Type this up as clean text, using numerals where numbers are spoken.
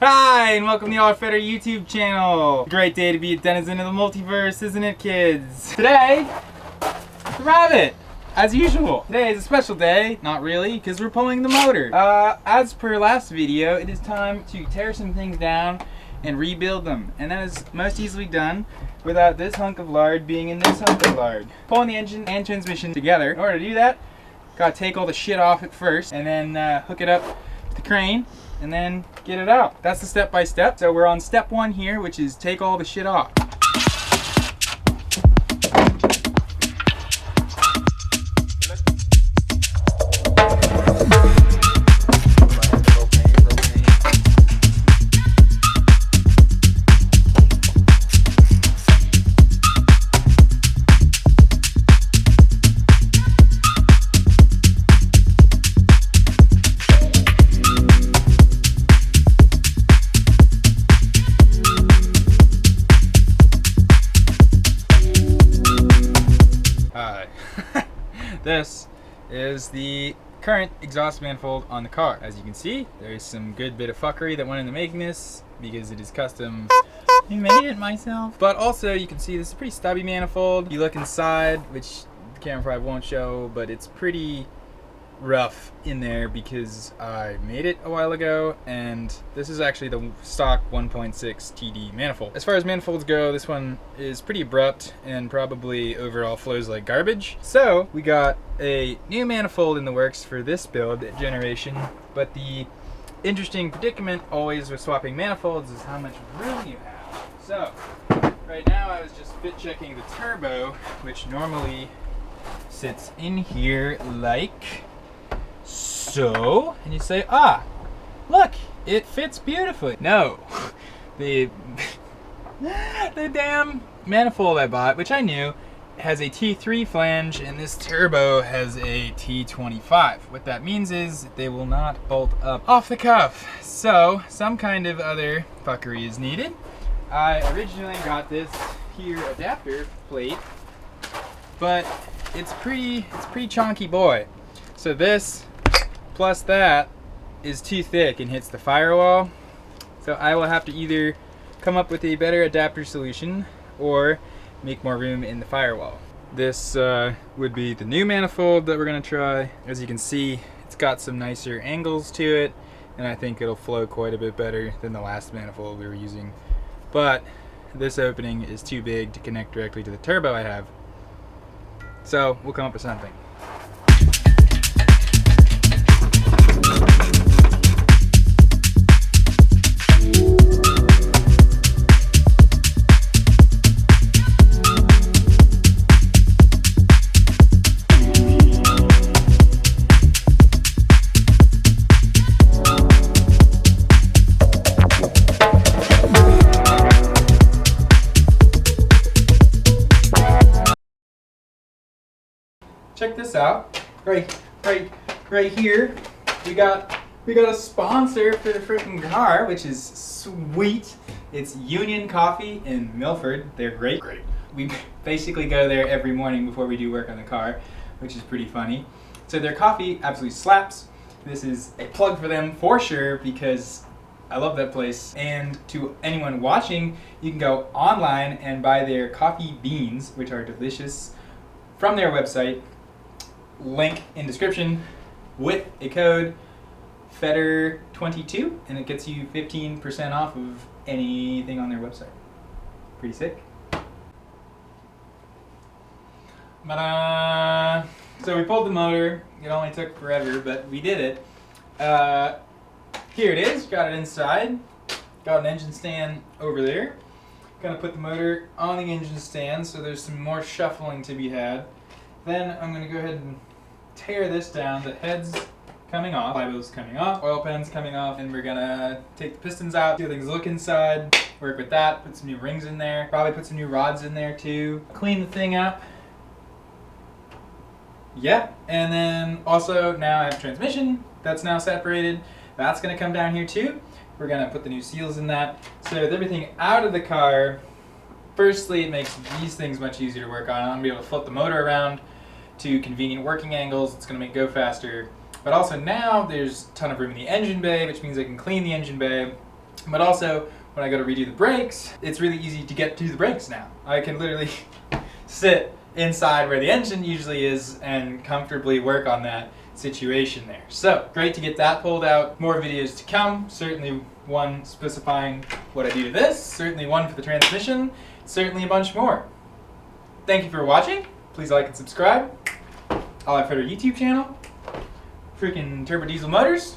Hi, and welcome to the All Fitter YouTube channel. Great day to be a denizen of the multiverse, isn't it, kids? Today, the rabbit, as usual. Today is a special day, not really, because we're pulling the motor. As per last video, it is time to tear some things down and rebuild them, and that is most easily done without this hunk of lard being in this hunk of lard. Pulling the engine and transmission together. In order to do that, gotta take all the shit off it first, and then hook it up to the crane, and then get it out. That's the step by step. So we're on step one here, which is take all the shit off. This is the current exhaust manifold on the car. As you can see, there's some good bit of fuckery that went into making this because it is custom. I made it myself. But also you can see this is a pretty stubby manifold. You look inside, which the camera probably won't show, but it's pretty rough in there because I made it a while ago, and this is actually the stock 1.6 TD manifold. As far as manifolds go, this one is pretty abrupt and probably overall flows like garbage. So we got a new manifold in the works for this build generation, but the interesting predicament always with swapping manifolds is how much room you have. So right now I was just fit checking the turbo, which normally sits in here like so, and you say, ah, look, it fits beautifully. No, the damn manifold I bought, which I knew, has a T3 flange, and this turbo has a T25. What that means is they will not bolt up off the cuff. So some kind of other fuckery is needed. I originally got this here adapter plate, but it's pretty chonky boy. So this plus that is too thick and hits the firewall. So I will have to either come up with a better adapter solution or make more room in the firewall. This would be the new manifold that we're gonna try. As you can see, it's got some nicer angles to it, and I think it'll flow quite a bit better than the last manifold we were using. But this opening is too big to connect directly to the turbo I have. So we'll come up with something. Check this out, right here. We got a sponsor for the freaking car, which is sweet. It's Union Coffee in Milford. They're great. We basically go there every morning before we do work on the car, which is pretty funny. So their coffee absolutely slaps. This is a plug for them for sure because I love that place. And to anyone watching, you can go online and buy their coffee beans, which are delicious, from their website. Link in description with a code FETTER22, and it gets you 15% off of anything on their website. Pretty sick. Ta-da! So we pulled the motor. It only took forever, but we did it. Here it is. Got it inside. Got an engine stand over there. Gonna put the motor on the engine stand, so there's some more shuffling to be had. Then I'm gonna go ahead and tear this down. The head's coming off, flywheel's coming off, oil pan's coming off, and we're gonna take the pistons out, see how things look inside, work with that, put some new rings in there, probably put some new rods in there too, clean the thing up. Yeah, and then also now I have a transmission that's now separated. That's gonna come down here too. We're gonna put the new seals in that. So with everything out of the car, firstly it makes these things much easier to work on. I'm gonna be able to flip the motor around to convenient working angles. It's going to make it go faster. But also now there's a ton of room in the engine bay, which means I can clean the engine bay But also, when I go to redo the brakes, it's really easy to get to the brakes now. I can literally sit inside where the engine usually is and comfortably work on that situation there. So, great to get that pulled out. More videos to come. Certainly one specifying what I do to this. Certainly one for the transmission. Certainly a bunch more. Thank you for watching. Please like and subscribe. I'll have for our YouTube channel. Freaking Turbo Diesel Motors.